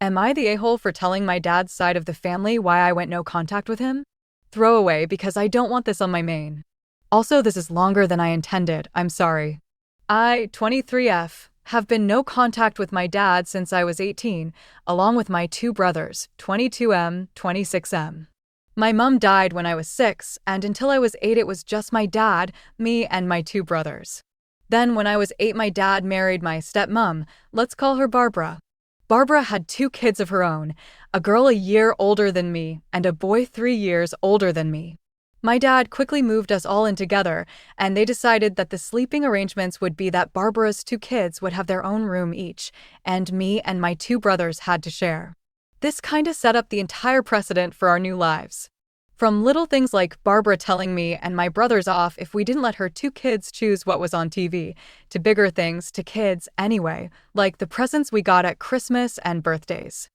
Am I the a-hole for telling my dad's side of the family why I went no contact with him? Throw away because I don't want this on my main. Also, this is longer than I intended, I'm sorry. I, 23F, have been no contact with my dad since I was 18, along with my two brothers, 22M, 26M. My mom died when I was 6, and until I was 8 it was just my dad, me, and my two brothers. Then when I was 8 my dad married my stepmom, let's call her Barbara. Barbara had 2 kids of her own, a girl a year older than me and a boy 3 years older than me. My dad quickly moved us all in together, and they decided that the sleeping arrangements would be that Barbara's 2 kids would have their own room each, and me and my 2 brothers had to share. This kinda set up the entire precedent for our new lives. From little things like Barbara telling me and my brothers off if we didn't let her 2 kids choose what was on TV, to bigger things to kids anyway, like the presents we got at Christmas and birthdays.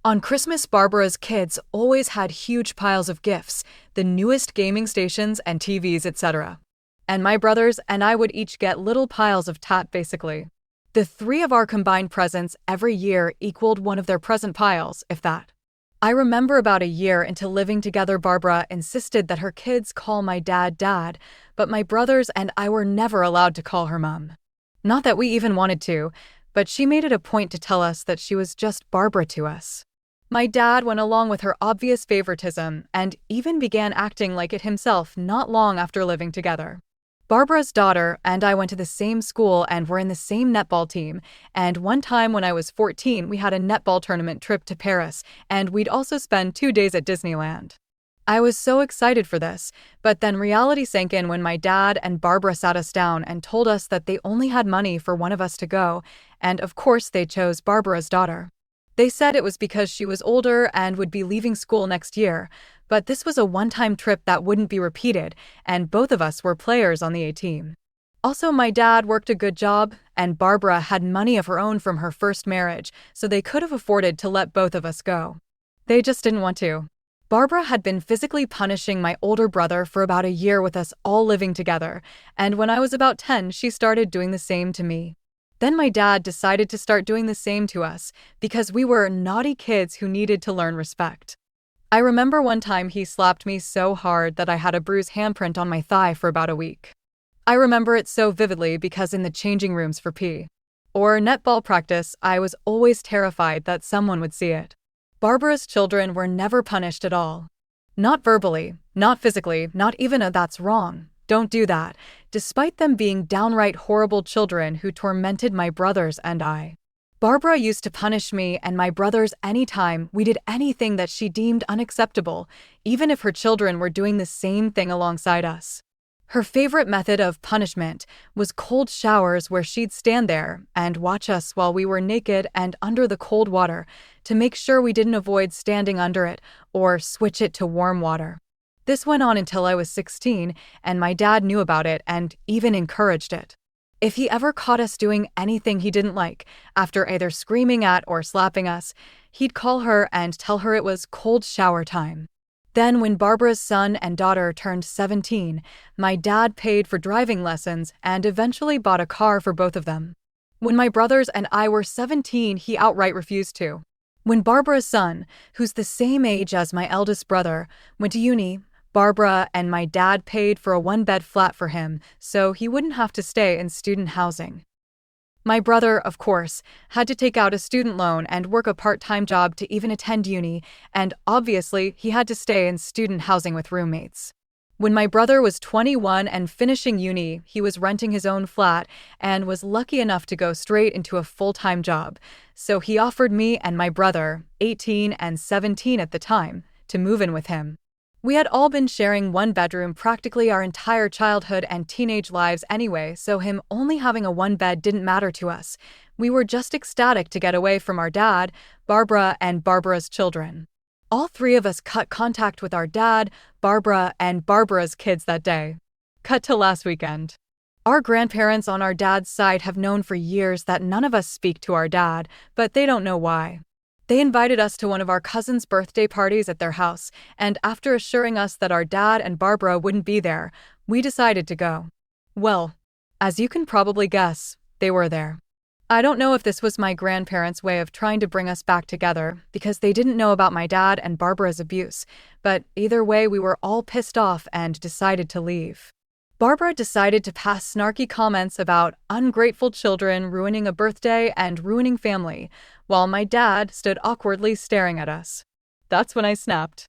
On Christmas, Barbara's kids always had huge piles of gifts, the newest gaming stations and TVs, etc. And my brothers and I would each get little piles of tat basically. The 3 of our combined presents every year equaled one of their present piles, if that. I remember about a year into living together Barbara insisted that her kids call my dad Dad, but my brothers and I were never allowed to call her Mom. Not that we even wanted to, but she made it a point to tell us that she was just Barbara to us. My dad went along with her obvious favoritism and even began acting like it himself not long after living together. Barbara's daughter and I went to the same school and were in the same netball team, and one time when I was 14 we had a netball tournament trip to Paris, and we'd also spend 2 days at Disneyland. I was so excited for this, but then reality sank in when my dad and Barbara sat us down and told us that they only had money for one of us to go, and of course they chose Barbara's daughter. They said it was because she was older and would be leaving school next year, but this was a one-time trip that wouldn't be repeated, and both of us were players on the A team. Also, my dad worked a good job, and Barbara had money of her own from her first marriage, so they could have afforded to let both of us go. They just didn't want to. Barbara had been physically punishing my older brother for about a year with us all living together, and when I was about 10, she started doing the same to me. Then my dad decided to start doing the same to us, because we were naughty kids who needed to learn respect. I remember one time he slapped me so hard that I had a bruised handprint on my thigh for about a week. I remember it so vividly because in the changing rooms for P. or netball practice, I was always terrified that someone would see it. Barbara's children were never punished at all. Not verbally, not physically, not even a "that's wrong, don't do that," despite them being downright horrible children who tormented my brothers and I. Barbara used to punish me and my brothers anytime we did anything that she deemed unacceptable, even if her children were doing the same thing alongside us. Her favorite method of punishment was cold showers where she'd stand there and watch us while we were naked and under the cold water to make sure we didn't avoid standing under it or switch it to warm water. This went on until I was 16, and my dad knew about it and even encouraged it. If he ever caught us doing anything he didn't like, after either screaming at or slapping us, he'd call her and tell her it was cold shower time. Then when Barbara's son and daughter turned 17, my dad paid for driving lessons and eventually bought a car for both of them. When my brothers and I were 17, he outright refused to. When Barbara's son, who's the same age as my eldest brother, went to uni, Barbara and my dad paid for a 1-bed flat for him so he wouldn't have to stay in student housing. My brother, of course, had to take out a student loan and work a part-time job to even attend uni, and obviously he had to stay in student housing with roommates. When my brother was 21 and finishing uni, he was renting his own flat and was lucky enough to go straight into a full-time job, so he offered me and my brother, 18 and 17 at the time, to move in with him. We had all been sharing one bedroom practically our entire childhood and teenage lives anyway, so him only having a 1-bed didn't matter to us. We were just ecstatic to get away from our dad, Barbara, and Barbara's children. All 3 of us cut contact with our dad, Barbara, and Barbara's kids that day. Cut to last weekend. Our grandparents on our dad's side have known for years that none of us speak to our dad, but they don't know why. They invited us to one of our cousins' birthday parties at their house, and after assuring us that our dad and Barbara wouldn't be there, we decided to go. Well, as you can probably guess, they were there. I don't know if this was my grandparents' way of trying to bring us back together because they didn't know about my dad and Barbara's abuse, but either way we were all pissed off and decided to leave. Barbara decided to pass snarky comments about ungrateful children ruining a birthday and ruining family, while my dad stood awkwardly staring at us. That's when I snapped.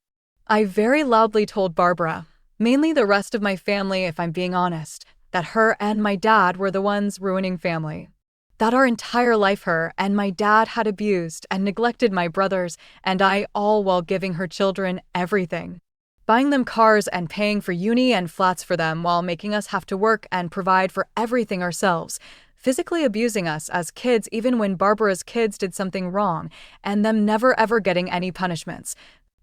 I very loudly told Barbara, mainly the rest of my family if I'm being honest, that her and my dad were the ones ruining family. That our entire life her and my dad had abused and neglected my brothers and I, all while giving her children everything. Buying them cars and paying for uni and flats for them while making us have to work and provide for everything ourselves. Physically abusing us as kids even when Barbara's kids did something wrong, and them never ever getting any punishments.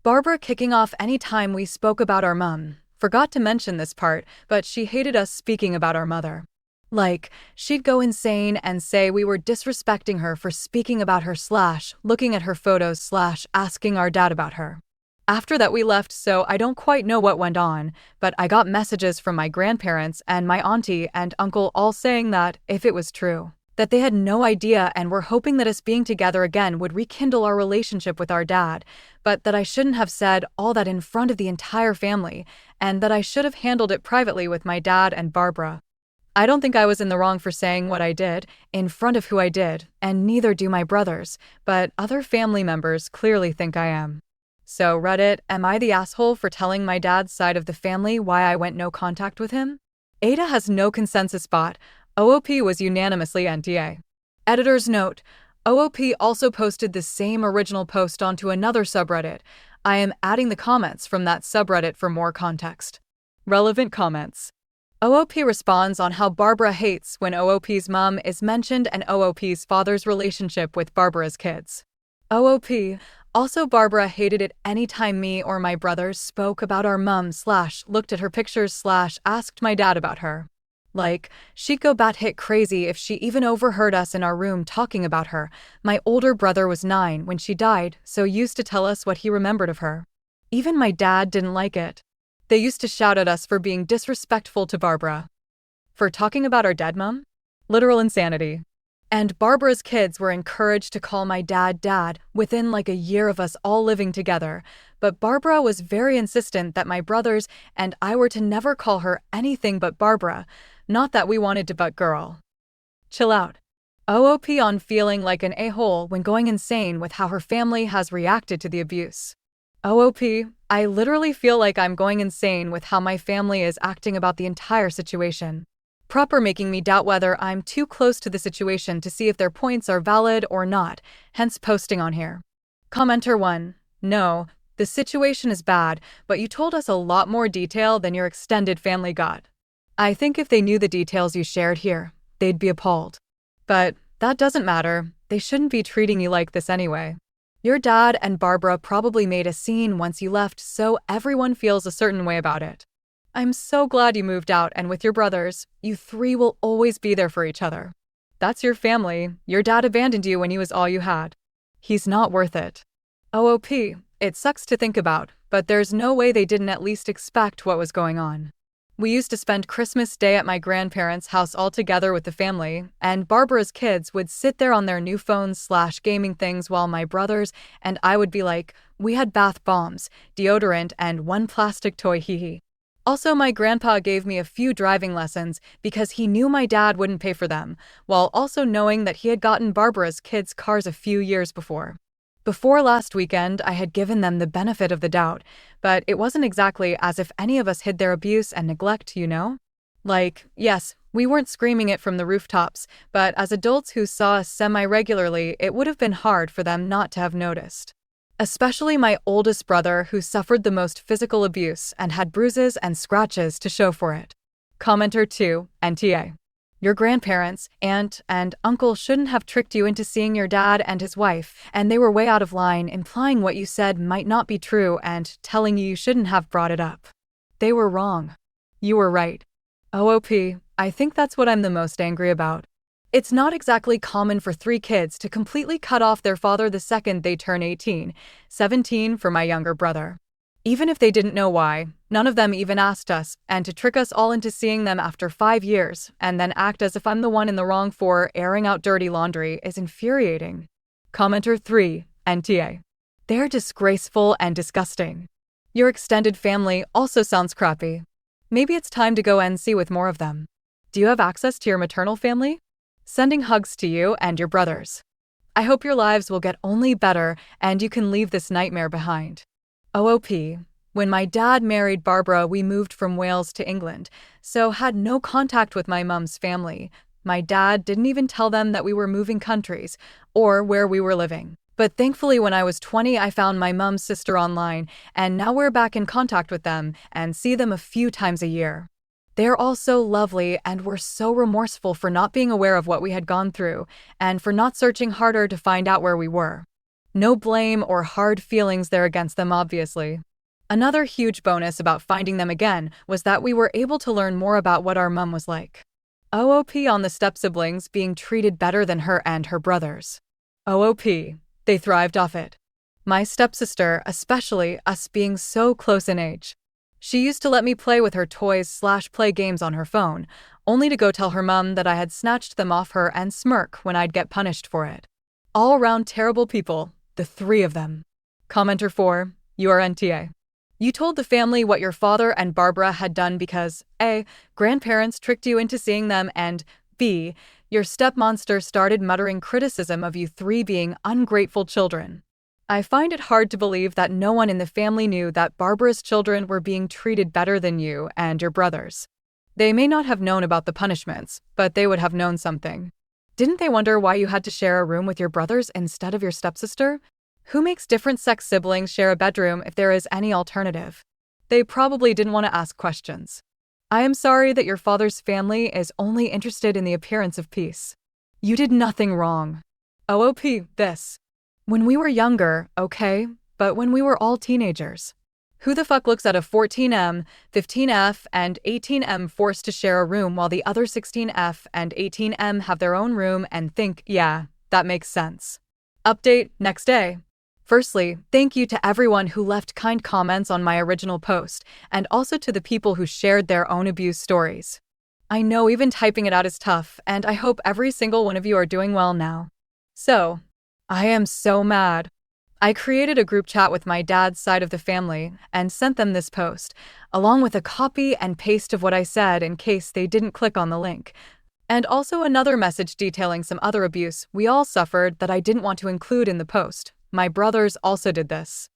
Barbara kicking off any time we spoke about our mum. Forgot to mention this part, but she hated us speaking about our mother. Like, she'd go insane and say we were disrespecting her for speaking about her / looking at her photos / asking our dad about her. After that we left, so I don't quite know what went on, but I got messages from my grandparents and my auntie and uncle all saying that, if it was true, that they had no idea and were hoping that us being together again would rekindle our relationship with our dad, but that I shouldn't have said all that in front of the entire family, and that I should have handled it privately with my dad and Barbara. I don't think I was in the wrong for saying what I did, in front of who I did, and neither do my brothers, but other family members clearly think I am. So Reddit, am I the asshole for telling my dad's side of the family why I went no contact with him? AITA has no consensus bot. OOP was unanimously NTA. Editor's note, OOP also posted the same original post onto another subreddit. I am adding the comments from that subreddit for more context. Relevant comments. OOP responds on how Barbara hates when OOP's mom is mentioned and OOP's father's relationship with Barbara's kids. OOP, also Barbara hated it anytime me or my brothers spoke about our mom / looked at her pictures / asked my dad about her. Like, she'd go batshit crazy if she even overheard us in our room talking about her. My older brother was 9 when she died, so used to tell us what he remembered of her. Even my dad didn't like it. They used to shout at us for being disrespectful to Barbara. For talking about our dead mom? Literal insanity. And Barbara's kids were encouraged to call my dad Dad within like a year of us all living together, but Barbara was very insistent that my brothers and I were to never call her anything but Barbara, not that we wanted to but girl. Chill out. OOP on feeling like an a-hole when going insane with how her family has reacted to the abuse. OOP, I literally feel like I'm going insane with how my family is acting about the entire situation. Proper making me doubt whether I'm too close to the situation to see if their points are valid or not, hence posting on here. Commenter 1. No, the situation is bad, but you told us a lot more detail than your extended family got. I think if they knew the details you shared here, they'd be appalled. But that doesn't matter, they shouldn't be treating you like this anyway. Your dad and Barbara probably made a scene once you left, so everyone feels a certain way about it. I'm so glad you moved out, and with your brothers, you 3 will always be there for each other. That's your family. Your dad abandoned you when he was all you had. He's not worth it. OOP, it sucks to think about, but there's no way they didn't at least expect what was going on. We used to spend Christmas Day at my grandparents' house all together with the family, and Barbara's kids would sit there on their new phones / gaming things while my brothers and I would be like, we had bath bombs, deodorant, and 1 plastic toy, hee. Also, my grandpa gave me a few driving lessons because he knew my dad wouldn't pay for them, while also knowing that he had gotten Barbara's kids cars a few years before. Before last weekend, I had given them the benefit of the doubt, but it wasn't exactly as if any of us hid their abuse and neglect, you know? Like, yes, we weren't screaming it from the rooftops, but as adults who saw us semi-regularly, it would have been hard for them not to have noticed. Especially my oldest brother, who suffered the most physical abuse and had bruises and scratches to show for it. Commenter 2, NTA. Your grandparents, aunt, and uncle shouldn't have tricked you into seeing your dad and his wife, and they were way out of line, implying what you said might not be true and telling you shouldn't have brought it up. They were wrong. You were right. OOP, I think that's what I'm the most angry about. It's not exactly common for 3 kids to completely cut off their father the second they turn 18, 17 for my younger brother. Even if they didn't know why, none of them even asked us, and to trick us all into seeing them after 5 years, and then act as if I'm the one in the wrong for airing out dirty laundry is infuriating. Commenter 3, NTA. They're disgraceful and disgusting. Your extended family also sounds crappy. Maybe it's time to go NC with more of them. Do you have access to your maternal family? Sending hugs to you and your brothers. I hope your lives will get only better and you can leave this nightmare behind. OOP. When my dad married Barbara, we moved from Wales to England, so had no contact with my mum's family. My dad didn't even tell them that we were moving countries or where we were living. But thankfully, when I was 20, I found my mum's sister online, and now we're back in contact with them and see them a few times a year. They're all so lovely, and we're so remorseful for not being aware of what we had gone through and for not searching harder to find out where we were. No blame or hard feelings there against them, obviously. Another huge bonus about finding them again was that we were able to learn more about what our mum was like. OOP on the step-siblings being treated better than her and her brothers. OOP. They thrived off it. My stepsister, especially, us being so close in age. She used to let me play with her toys/play games on her phone, only to go tell her mum that I had snatched them off her and smirk when I'd get punished for it. All around terrible people, the 3 of them. Commenter 4, you are NTA. You told the family what your father and Barbara had done because A. Grandparents tricked you into seeing them, and B. Your stepmonster started muttering criticism of you 3 being ungrateful children. I find it hard to believe that no one in the family knew that Barbara's children were being treated better than you and your brothers. They may not have known about the punishments, but they would have known something. Didn't they wonder why you had to share a room with your brothers instead of your stepsister? Who makes different sex siblings share a bedroom if there is any alternative? They probably didn't want to ask questions. I am sorry that your father's family is only interested in the appearance of peace. You did nothing wrong. OOP, this. When we were younger, okay, but when we were all teenagers. Who the fuck looks at a 14M, 15F, and 18M forced to share a room while the other 16F and 18M have their own room and think, yeah, that makes sense. Update, next day. Firstly, thank you to everyone who left kind comments on my original post, and also to the people who shared their own abuse stories. I know even typing it out is tough, and I hope every single one of you are doing well now. So, I am so mad. I created a group chat with my dad's side of the family and sent them this post, along with a copy and paste of what I said in case they didn't click on the link, and also another message detailing some other abuse we all suffered that I didn't want to include in the post. My brothers also did this.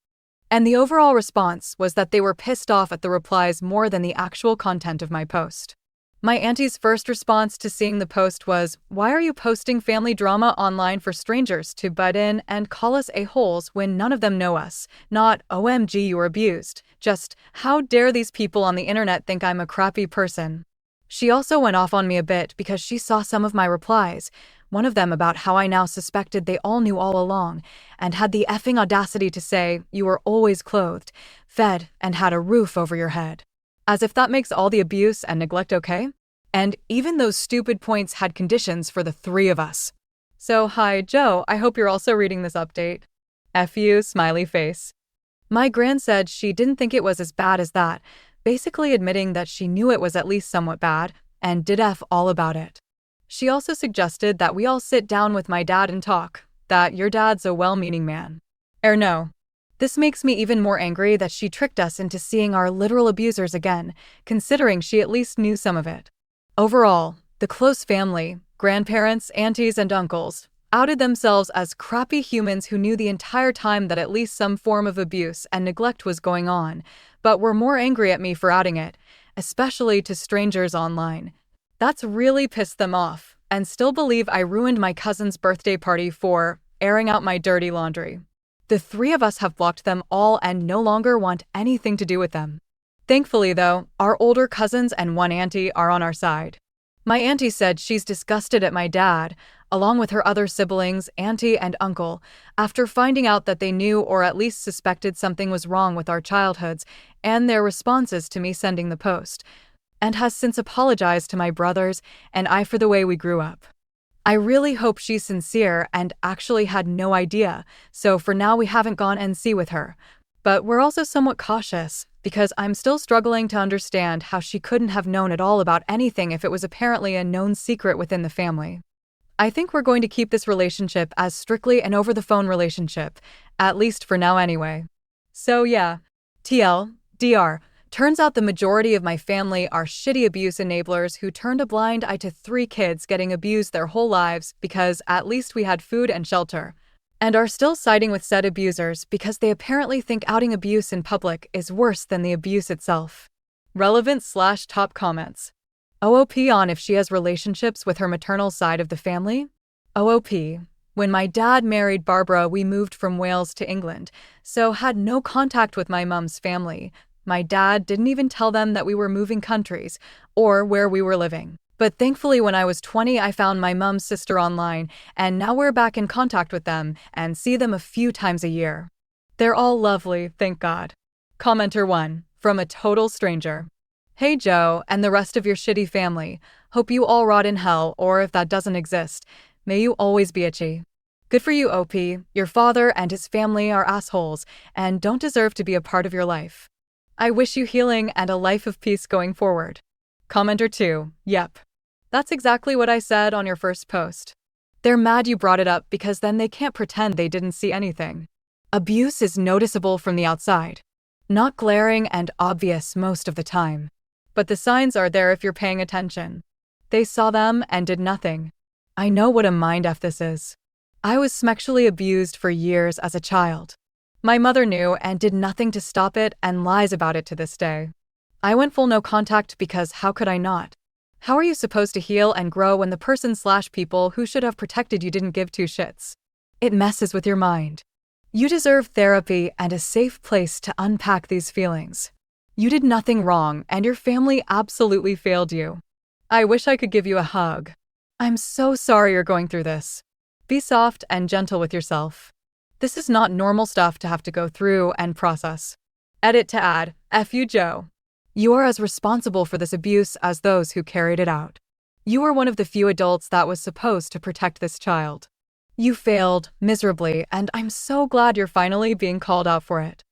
And the overall response was that they were pissed off at the replies more than the actual content of my post. My auntie's first response to seeing the post was, "Why are you posting family drama online for strangers to butt in and call us a-holes when none of them know us? Not, OMG, you were abused. Just, how dare these people on the internet think I'm a crappy person?" She also went off on me a bit because she saw some of my replies, one of them about how I now suspected they all knew all along, and had the effing audacity to say, "You were always clothed, fed, and had a roof over your head." As if that makes all the abuse and neglect okay? And even those stupid points had conditions for the 3 of us. So hi, Joe, I hope you're also reading this update. F you, smiley face. My gran said she didn't think it was as bad as that, basically admitting that she knew it was at least somewhat bad, and did F all about it. She also suggested that we all sit down with my dad and talk, that your dad's a well-meaning man. No. This makes me even more angry that she tricked us into seeing our literal abusers again, considering she at least knew some of it. Overall, the close family, grandparents, aunties, and uncles, outed themselves as crappy humans who knew the entire time that at least some form of abuse and neglect was going on, but were more angry at me for outing it, especially to strangers online. That's really pissed them off, and still believe I ruined my cousin's birthday party for airing out my dirty laundry. The 3 of us have blocked them all and no longer want anything to do with them. Thankfully, though, our older cousins and one auntie are on our side. My auntie said she's disgusted at my dad, along with her other siblings, auntie and uncle, after finding out that they knew or at least suspected something was wrong with our childhoods and their responses to me sending the post, and has since apologized to my brothers and I for the way we grew up. I really hope she's sincere and actually had no idea, so for now we haven't gone NC with her. But we're also somewhat cautious, because I'm still struggling to understand how she couldn't have known at all about anything if it was apparently a known secret within the family. I think we're going to keep this relationship as strictly an over-the-phone relationship, at least for now anyway. So yeah, TLDR, turns out the majority of my family are shitty abuse enablers who turned a blind eye to 3 kids getting abused their whole lives because at least we had food and shelter, and are still siding with said abusers because they apparently think outing abuse in public is worse than the abuse itself. Relevant/top comments. OOP on if she has relationships with her maternal side of the family? OOP. When my dad married Barbara, we moved from Wales to England, so had no contact with my mum's family. My dad didn't even tell them that we were moving countries or where we were living. But thankfully, when I was 20, I found my mum's sister online, and now we're back in contact with them and see them a few times a year. They're all lovely, thank God. Commenter 1. From a total stranger. Hey Joe, and the rest of your shitty family. Hope you all rot in hell, or if that doesn't exist, may you always be itchy. Good for you, OP. Your father and his family are assholes, and don't deserve to be a part of your life. I wish you healing and a life of peace going forward. Commenter 2. Yep. That's exactly what I said on your first post. They're mad you brought it up because then they can't pretend they didn't see anything. Abuse is noticeable from the outside. Not glaring and obvious most of the time. But the signs are there if you're paying attention. They saw them and did nothing. I know what a mind F this is. I was sexually abused for years as a child. My mother knew and did nothing to stop it and lies about it to this day. I went full no contact because how could I not? How are you supposed to heal and grow when the person/people who should have protected you didn't give two shits? It messes with your mind. You deserve therapy and a safe place to unpack these feelings. You did nothing wrong, and your family absolutely failed you. I wish I could give you a hug. I'm so sorry you're going through this. Be soft and gentle with yourself. This is not normal stuff to have to go through and process. Edit to add, F you, Joe. You are as responsible for this abuse as those who carried it out. You were one of the few adults that was supposed to protect this child. You failed miserably, and I'm so glad you're finally being called out for it.